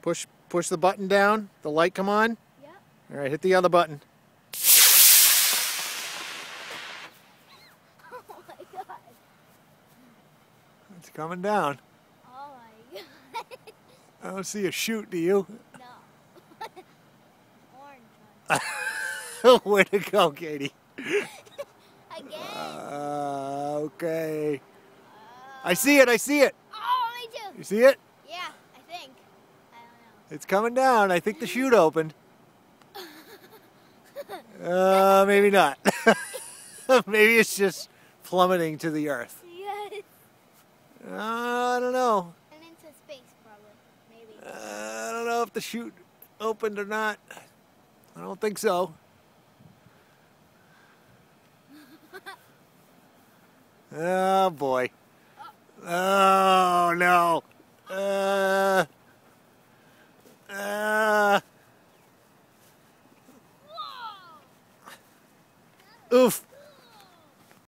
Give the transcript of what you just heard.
Push the button down. The light come on? Yep. All right, hit the other button. Oh my god. It's coming down. Oh my god. I don't see a chute, do you? No. Orange one. Way to go, Katie. Again. Okay. I see it. Oh, me too. You see it? Yeah, I think. I don't know. It's coming down. I think the chute opened. Maybe not. Maybe it's just plummeting to the earth. Yes. I don't know. And into space, probably. Maybe. I don't know if the chute opened or not. I don't think so. Oh boy. Oh no. Oof.